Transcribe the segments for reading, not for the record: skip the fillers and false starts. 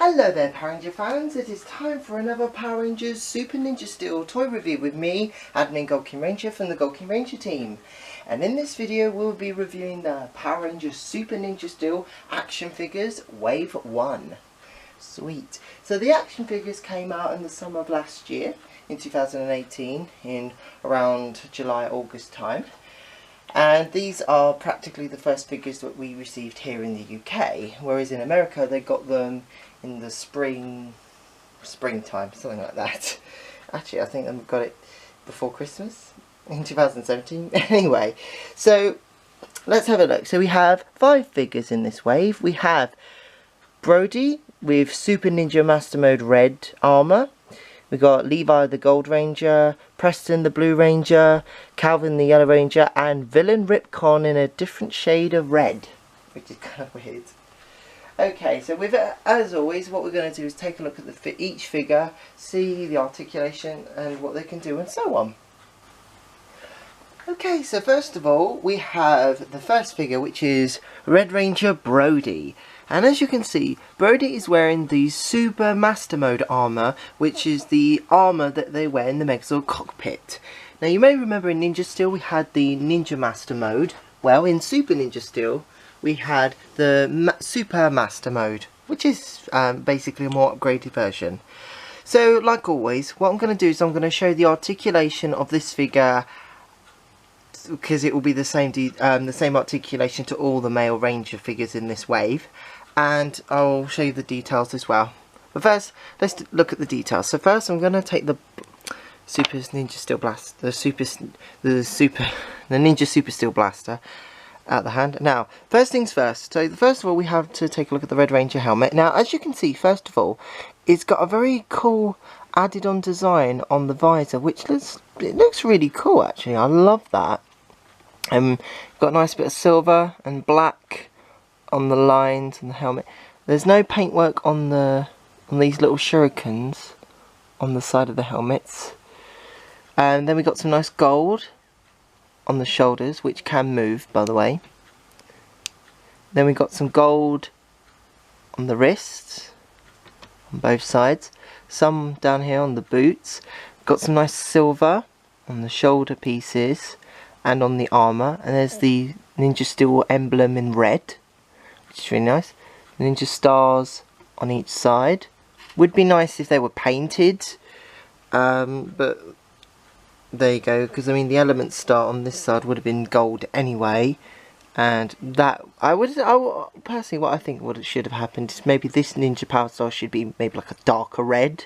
Hello there Power Ranger fans, it is time for another Power Rangers Super Ninja Steel toy review with me, Admin GoldKingRanger from the GoldKingRanger team. And in this video we'll be reviewing the Power Rangers Super Ninja Steel action figures Wave 1. Sweet. So the action figures came out in the summer of last year, in 2018, in around July-August time. And these are practically the first figures that we received here in the UK, whereas in America they got them in the springtime, something like that. Actually, I think I got it before Christmas in 2017. Anyway, so let's have a look. So we have 5 figures in this wave. We have Brody with Super Ninja Master Mode red armour. We got Levi the Gold Ranger, Preston the Blue Ranger, Calvin the Yellow Ranger, and Villain Ripcon in a different shade of red, which is kind of weird. Okay, so with it, as always, what we're going to do is take a look at each figure, see the articulation and what they can do and so on. Okay, so first of all, we have the first figure, which is Red Ranger Brody. And as you can see, Brody is wearing the Super Master Mode armour, which is the armour that they wear in the Megazord cockpit. Now you may remember in Ninja Steel we had the Ninja Master Mode. Well, in Super Ninja Steel we had the Super Master Mode, which is basically a more upgraded version. So like always, what I'm going to do is I'm going to show the articulation of this figure, because it will be the same articulation to all the male Ranger figures in this wave, and I'll show you the details as well. But first, let's look at the details. So first, I'm going to take the Super Ninja Steel Blaster, the Ninja Super Steel Blaster out the hand. Now, first things first. So first of all, we have to take a look at the Red Ranger helmet. Now, as you can see, first of all, it's got a very cool added-on design on the visor, which looks really cool. Actually, I love that. Got a nice bit of silver and black on the lines and the helmet. There's no paintwork on these little shurikens on the side of the helmets. And then we got some nice gold on the shoulders, which can move, by the way. Then we got some gold on the wrists, on both sides. Some down here on the boots. Got some nice silver on the shoulder pieces and on the armour. And there's the Ninja Steel emblem in red, which is really nice. Ninja stars on each side. Would be nice if they were painted, but there you go, because I mean the element star on this side would have been gold anyway, and that personally, what I think what should have happened is maybe this Ninja Power Star should be maybe like a darker red,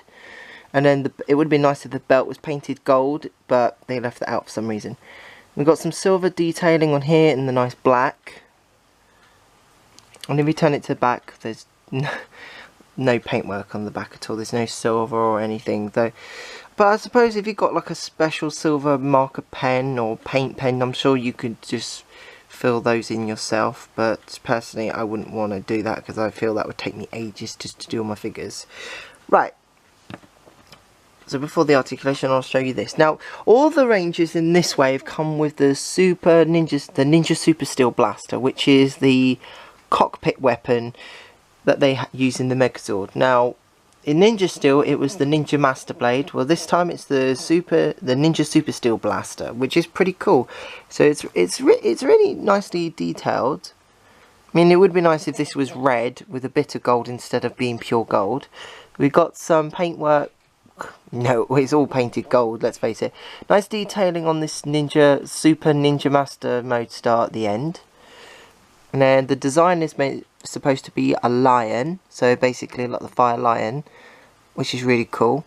and then it would have been nice if the belt was painted gold, but they left that out for some reason. We've got some silver detailing on here and the nice black, and if we turn it to the back, there's no paintwork on the back at all. There's no silver or anything though. But I suppose if you've got like a special silver marker pen or paint pen, I'm sure you could just fill those in yourself. But personally, I wouldn't want to do that because I feel that would take me ages just to do all my figures. Right. So before the articulation, I'll show you this. Now, all the Rangers in this wave come with the Ninja Super Steel Blaster, which is the cockpit weapon that they use in the Megazord. Now, in Ninja Steel, it was the Ninja Master Blade. Well, this time it's the Ninja Super Steel Blaster, which is pretty cool. So it's really nicely detailed. I mean, it would be nice if this was red with a bit of gold instead of being pure gold. We've got some paintwork. No, it's all painted gold, let's face it. Nice detailing on this Super Ninja Master Mode star at the end. And then the design is supposed to be a lion, so basically like the fire lion, which is really cool.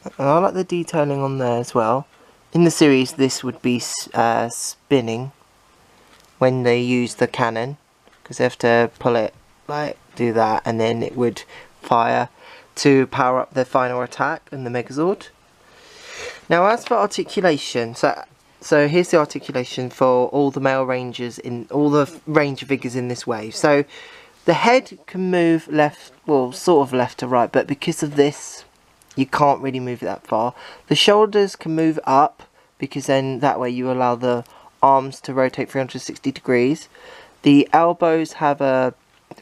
And I like the detailing on there as well. In the series, this would be spinning when they use the cannon, because they have to pull it, like do that, and then it would fire to power up their final attack in the Megazord. Now, as for articulation, so here's the articulation for all the male Rangers in all the Ranger figures in this wave. So the head can move left, well, sort of left to right, but because of this, you can't really move it that far. The shoulders can move up, because then that way you allow the arms to rotate 360 degrees. The elbows have a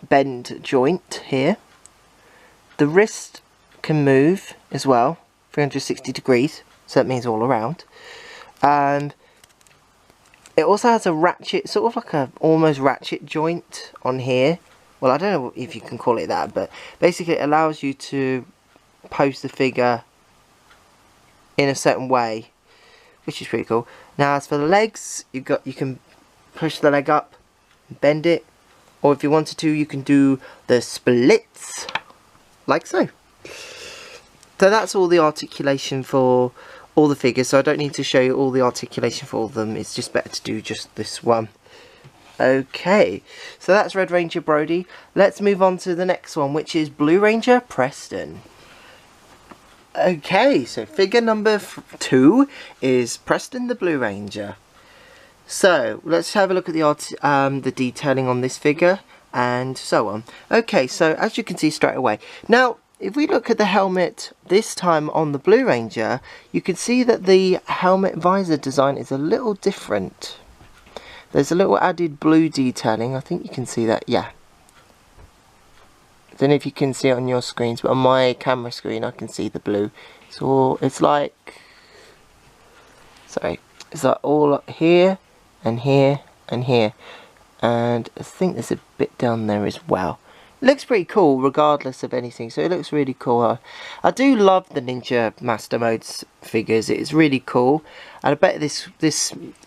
bend joint here, The wrist can move as well, 360 degrees, so that means all around. And it also has a ratchet, sort of like a almost ratchet joint on here. Well, I don't know if you can call it that, but basically it allows you to pose the figure in a certain way, which is pretty cool. Now, as for the legs, you can push the leg up, bend it, or if you wanted to, you can do the splits, like so. So that's all the articulation for all the figures, so I don't need to show you all the articulation for all of them. It's just better to do just this one. Okay, so that's Red Ranger Brody. Let's move on to the next one, which is Blue Ranger Preston. Okay, so figure number 2 is Preston the Blue Ranger. So let's have a look at the detailing on this figure and so on. Okay, so as you can see straight away. Now, if we look at the helmet this time on the Blue Ranger, you can see that the helmet visor design is a little different. There's a little added blue detailing. I think you can see that, yeah. I don't know if you can see it on your screens, but on my camera screen I can see the blue. So it's like, sorry, it's like all up here and here and here. And I think there's a bit down there as well. It looks pretty cool regardless of anything, so it looks really cool. I do love the Ninja Master Modes figures, it's really cool. And I bet this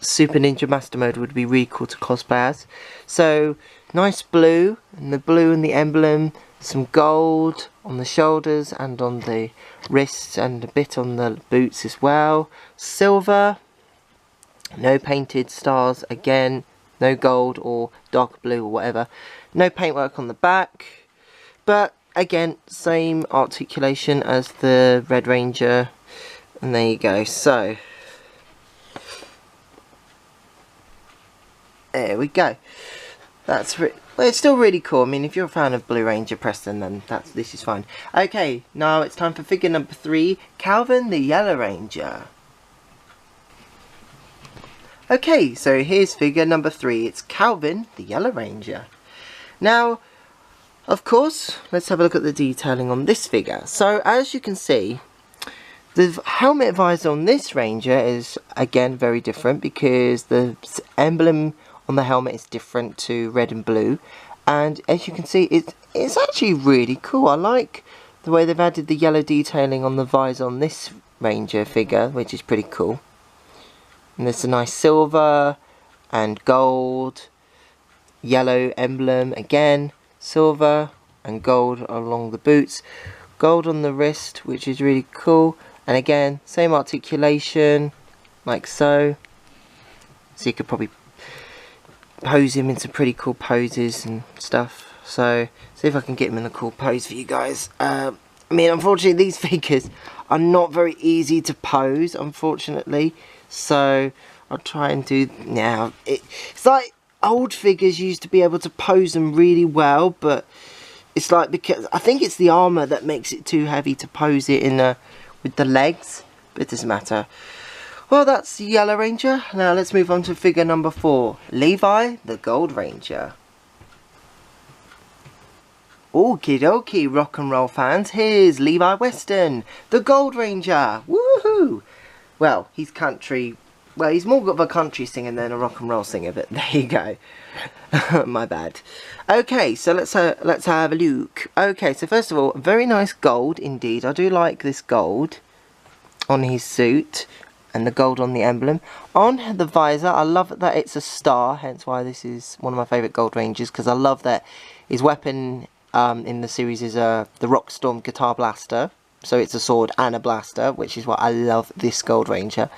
Super Ninja Master Mode would be really cool to cosplay as. So, nice blue, and the blue and the emblem, some gold on the shoulders and on the wrists and a bit on the boots as well. Silver, no painted stars again, no gold or dark blue or whatever. No paintwork on the back, but again, same articulation as the Red Ranger, and there you go. So, there we go. Well, it's still really cool. I mean, if you're a fan of Blue Ranger Preston, then this is fine. Okay, now it's time for figure number 3, Calvin the Yellow Ranger. Okay, so here's figure number 3. It's Calvin the Yellow Ranger. Now, of course, let's have a look at the detailing on this figure. So, as you can see, the helmet visor on this Ranger is, again, very different because the emblem on the helmet is different to red and blue. And as you can see, it's actually really cool. I like the way they've added the yellow detailing on the visor on this Ranger figure, which is pretty cool. And there's a nice silver and gold, yellow emblem again, silver and gold along the boots, gold on the wrist, which is really cool, and again same articulation like so. So you could probably pose him in some pretty cool poses and stuff. So see if I can get him in a cool pose for you guys. I mean, unfortunately these figures are not very easy to pose, unfortunately, so I'll try and do now. It's like old figures used to be able to pose them really well, but it's like, because I think it's the armour that makes it too heavy to pose it in with the legs, but it doesn't matter. Well, that's the Yellow Ranger. Now let's move on to figure number 4, Levi the Gold Ranger. Okie dokie, rock and roll fans, here's Levi Weston, the Gold Ranger. Woohoo! Well, he's country. Well, he's more of a country singer than a rock and roll singer, but there you go. My bad. Okay, so let's have a look. Okay, so first of all, very nice gold indeed. I do like this gold on his suit and the gold on the emblem. On the visor, I love that it's a star, hence why this is one of my favourite Gold Rangers, because I love that his weapon in the series is the Rockstorm Guitar Blaster. So it's a sword and a blaster, which is what I love this Gold Ranger.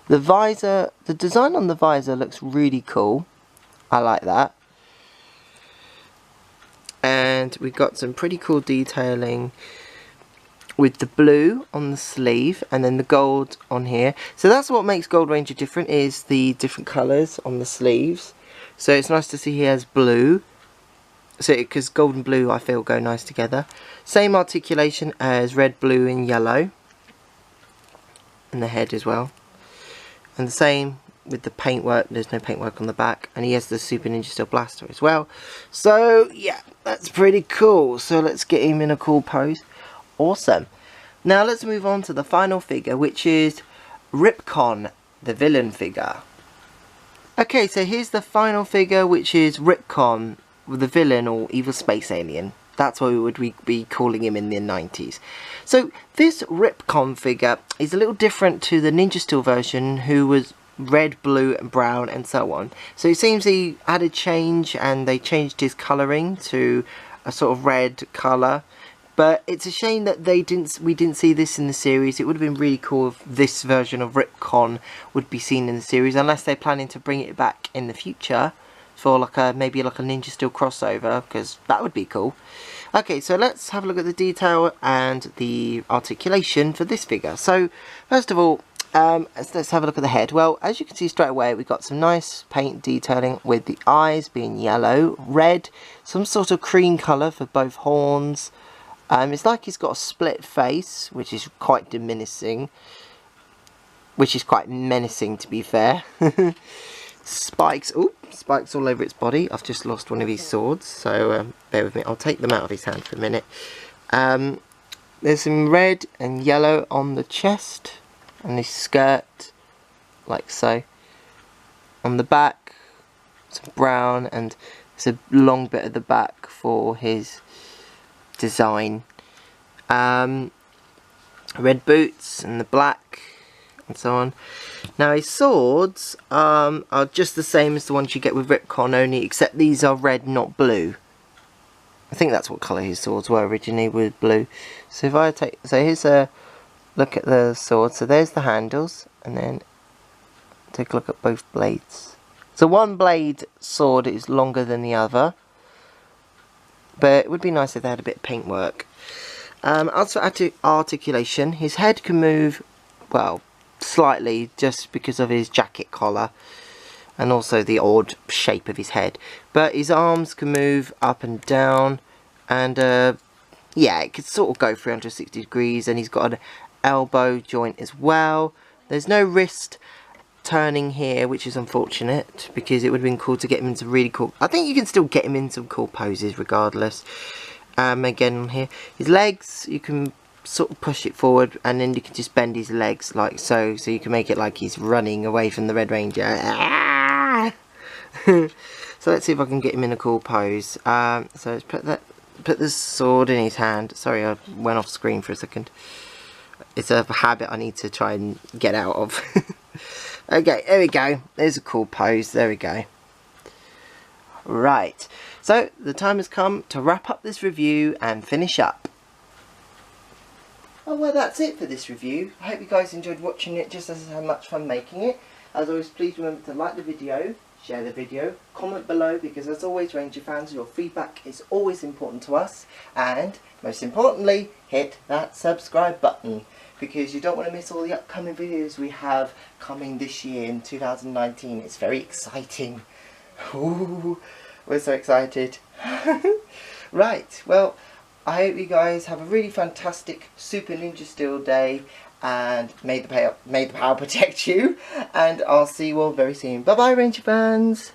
The visor, the design on the visor looks really cool. I like that. And we've got some pretty cool detailing with the blue on the sleeve and then the gold on here. So that's what makes Gold Ranger different, is the different colours on the sleeves. So it's nice to see he has blue. So because gold and blue I feel go nice together. Same articulation as red, blue and yellow. And the head as well. And the same with the paintwork, there's no paintwork on the back, and he has the Super Ninja Steel Blaster as well. So yeah, that's pretty cool. So let's get him in a cool pose. awesome. Now let's move on to the final figure, which is Ripcon, the villain figure. Okay, so here's the final figure, which is Ripcon, the villain or evil space alien. That's what we would be calling him in the 90s. So this Ripcon figure is a little different to the Ninja Steel version, who was red, blue and brown and so on. So it seems he had a change and they changed his colouring to a sort of red colour. But it's a shame that we didn't see this in the series. It would have been really cool if this version of Ripcon would be seen in the series, unless they're planning to bring it back in the future for maybe like a Ninja Steel crossover, because that would be cool. Okay, so let's have a look at the detail and the articulation for this figure. So first of all, let's have a look at the head. Well, as you can see straight away, we've got some nice paint detailing with the eyes being yellow, red, some sort of cream colour for both horns. It's like he's got a split face, which is quite diminishing, which is quite menacing to be fair. Spikes, spikes all over its body. I've just lost one of his swords, so bear with me. I'll take them out of his hand for a minute. There's some red and yellow on the chest and his skirt, like so. On the back, some brown, and it's a long bit at the back for his design. Red boots and the black and so on. Now his swords are just the same as the ones you get with Ripcon, only except these are red, not blue. I think that's what colour his swords were originally, with blue. So if I take, so here's a look at the sword. So there's the handles, and then take a look at both blades. So one blade sword is longer than the other, but it would be nice if they had a bit of paintwork. As for articulation, his head can move, well, slightly, just because of his jacket collar and also the odd shape of his head. But his arms can move up and down, and yeah, it could sort of go 360 degrees, and he's got an elbow joint as well. There's no wrist turning here, which is unfortunate, because it would have been cool to get him into really cool, I think you can still get him in some cool poses regardless. Again here, his legs, you can sort of push it forward, and then you can just bend his legs like so, so you can make it like he's running away from the Red Ranger. So let's see if I can get him in a cool pose. So let's put the sword in his hand. Sorry, I went off screen for a second. It's a habit I need to try and get out of. Okay, there we go. There's a cool pose. There we go. Right. So the time has come to wrap up this review and finish up. Oh, well, that's it for this review. I hope you guys enjoyed watching it just as I had much fun making it. As always, please remember to like the video, share the video, comment below, because as always, Ranger fans, your feedback is always important to us. And most importantly, hit that subscribe button, because you don't want to miss all the upcoming videos we have coming this year in 2019. It's very exciting. Ooh, we're so excited. Right, well, I hope you guys have a really fantastic Super Ninja Steel day, and may the power protect you, and I'll see you all very soon. Bye bye, Ranger fans.